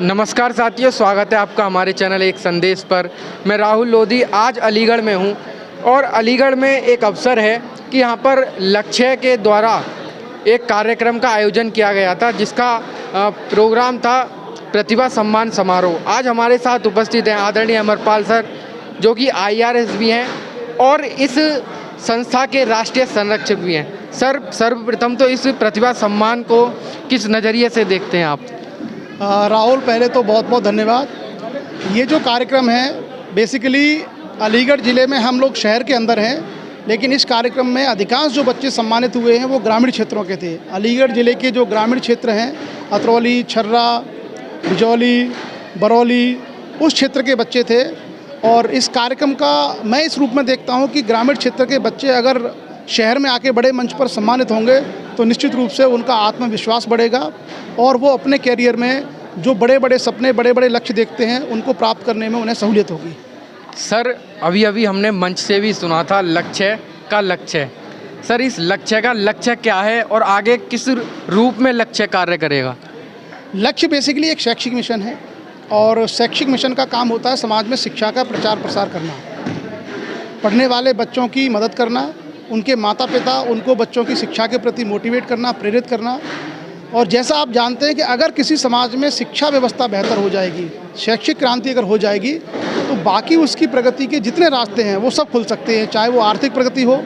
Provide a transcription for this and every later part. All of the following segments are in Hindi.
नमस्कार साथियों, स्वागत है आपका हमारे चैनल एक संदेश पर। मैं राहुल लोधी आज अलीगढ़ में हूं और अलीगढ़ में एक अवसर है कि यहां पर लक्ष्य के द्वारा एक कार्यक्रम का आयोजन किया गया था, जिसका प्रोग्राम था प्रतिभा सम्मान समारोह। आज हमारे साथ उपस्थित हैं आदरणीय अमरपाल सर, जो कि IRS भी हैं और इस संस्था के राष्ट्रीय संरक्षक भी हैं। सर, सर्वप्रथम तो इस प्रतिभा सम्मान को किस नज़रिए से देखते हैं आप? राहुल, पहले तो बहुत बहुत धन्यवाद। ये जो कार्यक्रम है बेसिकली अलीगढ़ ज़िले में हम लोग शहर के अंदर हैं, लेकिन इस कार्यक्रम में अधिकांश जो बच्चे सम्मानित हुए हैं वो ग्रामीण क्षेत्रों के थे। अलीगढ़ ज़िले के जो ग्रामीण क्षेत्र हैं, अतरौली, छर्रा, बिजौली, बरौली, उस क्षेत्र के बच्चे थे। और इस कार्यक्रम का मैं इस रूप में देखता हूँ कि ग्रामीण क्षेत्र के बच्चे अगर शहर में आके बड़े मंच पर सम्मानित होंगे तो निश्चित रूप से उनका आत्मविश्वास बढ़ेगा और वो अपने कैरियर में जो बड़े बड़े सपने, बड़े बड़े लक्ष्य देखते हैं, उनको प्राप्त करने में उन्हें सहूलियत होगी। सर, अभी हमने मंच से भी सुना था लक्ष्य का लक्ष्य। सर, इस लक्ष्य का लक्ष्य क्या है और आगे किस रूप में लक्ष्य कार्य करेगा? लक्ष्य बेसिकली एक शैक्षिक मिशन है और शैक्षिक मिशन का काम होता है समाज में शिक्षा का प्रचार प्रसार करना, पढ़ने वाले बच्चों की मदद करना, उनके माता पिता उनको बच्चों की शिक्षा के प्रति मोटिवेट करना, प्रेरित करना। और जैसा आप जानते हैं कि अगर किसी समाज में शिक्षा व्यवस्था बेहतर हो जाएगी, शैक्षिक क्रांति अगर हो जाएगी, तो बाकी उसकी प्रगति के जितने रास्ते हैं वो सब खुल सकते हैं। चाहे वो आर्थिक प्रगति हो,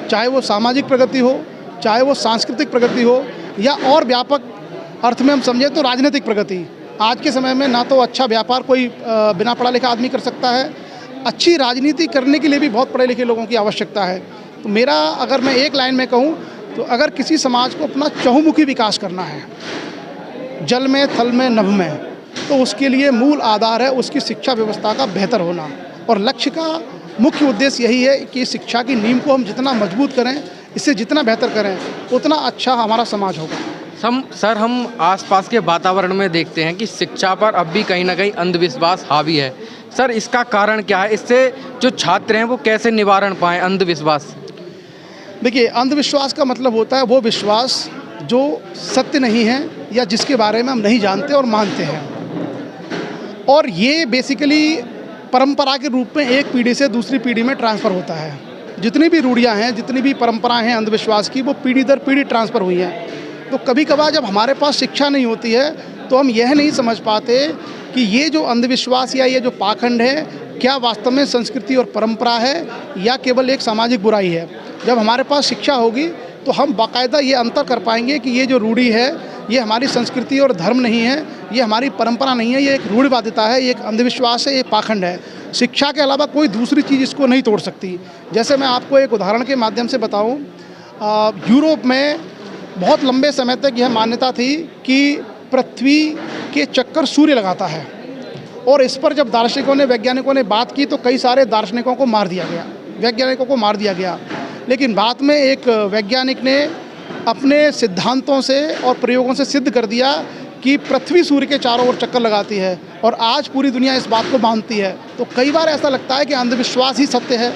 चाहे वो सामाजिक प्रगति हो, चाहे वो सांस्कृतिक प्रगति हो, या और व्यापक अर्थ में हम समझें तो राजनीतिक प्रगति। आज के समय में ना तो अच्छा व्यापार कोई बिना पढ़ा लिखा आदमी कर सकता है, अच्छी राजनीति करने के लिए भी बहुत पढ़े लिखे लोगों की आवश्यकता है। तो मेरा, अगर मैं एक लाइन में कहूँ तो अगर किसी समाज को अपना चहुमुखी विकास करना है, जल में, थल में, नभ में, तो उसके लिए मूल आधार है उसकी शिक्षा व्यवस्था का बेहतर होना। और लक्ष्य का मुख्य उद्देश्य यही है कि शिक्षा की नींव को हम जितना मजबूत करें, इससे जितना बेहतर करें, उतना अच्छा हमारा समाज होगा। सर, हम आसपास के वातावरण में देखते हैं कि शिक्षा पर अब भी कहीं ना कहीं अंधविश्वास हावी है। सर, इसका कारण क्या है? इससे जो छात्र हैं वो कैसे निवारण पाएँ अंधविश्वास? देखिए, अंधविश्वास का मतलब होता है वो विश्वास जो सत्य नहीं है या जिसके बारे में हम नहीं जानते और मानते हैं। और ये बेसिकली परंपरा के रूप में एक पीढ़ी से दूसरी पीढ़ी में ट्रांसफ़र होता है। जितनी भी रूढ़ियाँ हैं, जितनी भी परंपराएं हैं अंधविश्वास की, वो पीढ़ी दर पीढ़ी ट्रांसफ़र हुई हैं। तो कभी कभार जब हमारे पास शिक्षा नहीं होती है तो हम यह नहीं समझ पाते कि ये जो अंधविश्वास या ये जो पाखंड है, क्या वास्तव में संस्कृति और परंपरा है या केवल एक सामाजिक बुराई है। जब हमारे पास शिक्षा होगी तो हम बाकायदा ये अंतर कर पाएंगे कि ये जो रूढ़ी है ये हमारी संस्कृति और धर्म नहीं है, ये हमारी परंपरा नहीं है, ये एक रूढ़िवादिता है, ये एक अंधविश्वास है, ये पाखंड है। शिक्षा के अलावा कोई दूसरी चीज़ इसको नहीं तोड़ सकती। जैसे मैं आपको एक उदाहरण के माध्यम से बताऊँ, यूरोप में बहुत लंबे समय तक यह मान्यता थी कि पृथ्वी के चक्कर सूर्य लगाता है, और इस पर जब दार्शनिकों ने, वैज्ञानिकों ने बात की तो कई सारे दार्शनिकों को मार दिया गया, वैज्ञानिकों को मार दिया गया। लेकिन बाद में एक वैज्ञानिक ने अपने सिद्धांतों से और प्रयोगों से सिद्ध कर दिया कि पृथ्वी सूर्य के चारों ओर चक्कर लगाती है, और आज पूरी दुनिया इस बात को मानती है। तो कई बार ऐसा लगता है कि अंधविश्वास ही सत्य है,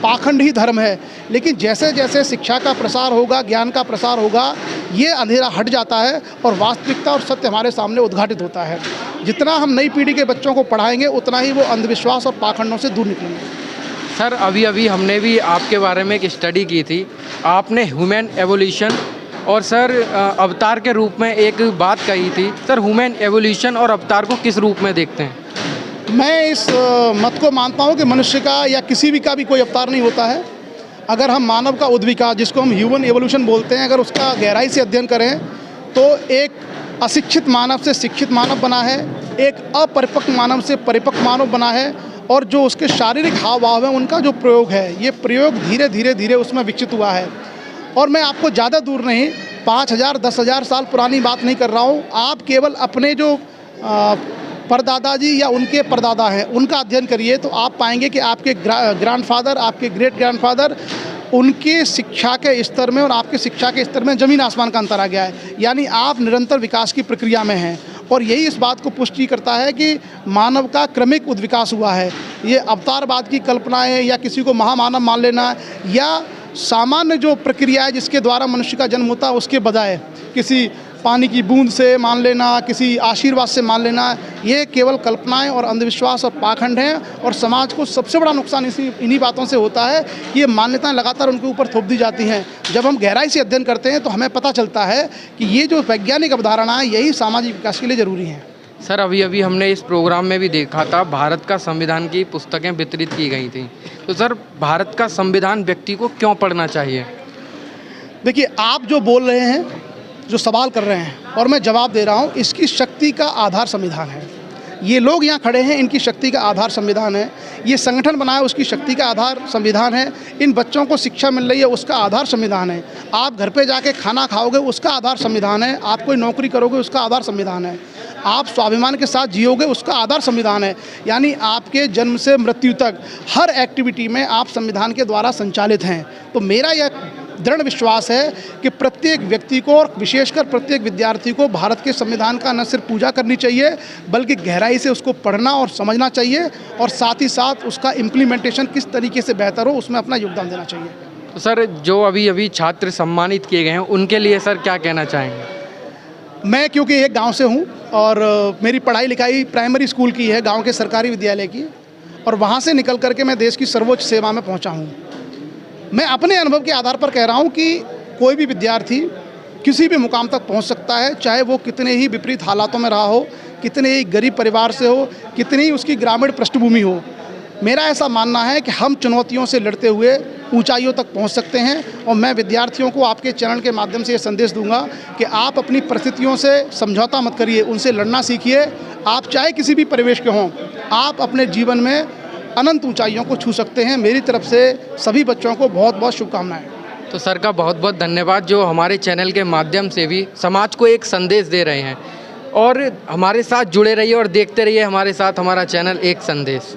पाखंड ही धर्म है, लेकिन जैसे जैसे शिक्षा का प्रसार होगा, ज्ञान का प्रसार होगा, ये अंधेरा हट जाता है और वास्तविकता और सत्य हमारे सामने उद्घाटित होता है। जितना हम नई पीढ़ी के बच्चों को पढ़ाएंगे उतना ही वो अंधविश्वास और पाखंडों से दूर निकलेंगे। सर, अभी हमने भी आपके बारे में एक स्टडी की थी। आपने ह्यूमन एवोल्यूशन और सर अवतार के रूप में एक बात कही थी। सर, ह्यूमन एवोल्यूशन और अवतार को किस रूप में देखते हैं? मैं इस मत को मानता हूँ कि मनुष्य का या किसी भी का भी कोई अवतार नहीं होता है। अगर हम मानव का उद्विकास, जिसको हम ह्यूमन एवोल्यूशन बोलते हैं, अगर उसका गहराई से अध्ययन करें तो एक अशिक्षित मानव से शिक्षित मानव बना है, एक अपरिपक्व मानव से परिपक्व मानव बना है, और जो उसके शारीरिक हाव भाव हैं उनका जो प्रयोग है, ये प्रयोग धीरे धीरे धीरे उसमें विकसित हुआ है। और मैं आपको ज़्यादा दूर नहीं, 5000 10,000 साल पुरानी बात नहीं कर रहा हूँ। आप केवल अपने जो परदादा जी या उनके परदादा हैं उनका अध्ययन करिए तो आप पाएंगे कि आपके ग्रैंडफादर, आपके ग्रेट ग्रैंडफादर, उनके शिक्षा के स्तर में और आपके शिक्षा के स्तर में ज़मीन आसमान का अंतर आ गया है। यानी आप निरंतर विकास की प्रक्रिया में हैं, और यही इस बात को पुष्टि करता है कि मानव का क्रमिक उद्विकास हुआ है। ये अवतारवाद की कल्पनाएं या किसी को महामानव मान लेना या सामान्य जो प्रक्रिया है जिसके द्वारा मनुष्य का जन्म होता है उसके बजाय किसी पानी की बूंद से मान लेना, किसी आशीर्वाद से मान लेना, ये केवल कल्पनाएं और अंधविश्वास और पाखंड हैं। और समाज को सबसे बड़ा नुकसान इन्हीं बातों से होता है कि ये मान्यताएं लगातार उनके ऊपर थोप दी जाती हैं। जब हम गहराई से अध्ययन करते हैं तो हमें पता चलता है कि ये जो वैज्ञानिक अवधारणा है यही सामाजिक विकास के लिए ज़रूरी हैं। सर अभी अभी हमने इस प्रोग्राम में भी देखा था, भारत का संविधान की पुस्तकें वितरित की गई थी। तो सर भारत का संविधान व्यक्ति को क्यों पढ़ना चाहिए? देखिए, आप जो बोल रहे हैं, जो सवाल कर रहे हैं और मैं जवाब दे रहा हूँ, इसकी शक्ति का आधार संविधान है। ये लोग यहाँ खड़े हैं, इनकी शक्ति का आधार संविधान है। ये संगठन बनाया, उसकी शक्ति का आधार संविधान है। इन बच्चों को शिक्षा मिल रही है, उसका आधार संविधान है। आप घर पे जाके खाना खाओगे, उसका आधार संविधान है। आप कोई नौकरी करोगे, उसका आधार संविधान है। आप स्वाभिमान के साथ जियोगे, उसका आधार संविधान है। यानी आपके जन्म से मृत्यु तक हर एक्टिविटी में आप संविधान के द्वारा संचालित हैं। तो मेरा यह दृढ़ विश्वास है कि प्रत्येक व्यक्ति को और विशेषकर प्रत्येक विद्यार्थी को भारत के संविधान का न सिर्फ पूजा करनी चाहिए, बल्कि गहराई से उसको पढ़ना और समझना चाहिए, और साथ ही साथ उसका इम्प्लीमेंटेशन किस तरीके से बेहतर हो, उसमें अपना योगदान देना चाहिए। तो सर जो अभी अभी छात्र सम्मानित किए गए हैं, उनके लिए सर क्या कहना चाहेंगे? मैं क्योंकि एक गांव से हूं और मेरी पढ़ाई लिखाई प्राइमरी स्कूल की है, गांव के सरकारी विद्यालय की, और वहां से निकल करके मैं देश की सर्वोच्च सेवा में पहुंचा हूं। मैं अपने अनुभव के आधार पर कह रहा हूं कि कोई भी विद्यार्थी किसी भी मुकाम तक पहुंच सकता है, चाहे वो कितने ही विपरीत हालातों में रहा हो, कितने ही गरीब परिवार से हो, कितनी ही उसकी ग्रामीण पृष्ठभूमि हो। मेरा ऐसा मानना है कि हम चुनौतियों से लड़ते हुए ऊंचाइयों तक पहुंच सकते हैं। और मैं विद्यार्थियों को आपके चैनल के माध्यम से ये संदेश दूंगा कि आप अपनी परिस्थितियों से समझौता मत करिए, उनसे लड़ना सीखिए। आप चाहे किसी भी परिवेश के हों, आप अपने जीवन में अनंत ऊंचाइयों को छू सकते हैं। मेरी तरफ से सभी बच्चों को बहुत बहुत शुभकामनाएं। तो सर का बहुत बहुत धन्यवाद, जो हमारे चैनल के माध्यम से भी समाज को एक संदेश दे रहे हैं। और हमारे साथ जुड़े रहिए और देखते रहिए हमारे साथ हमारा चैनल एक संदेश।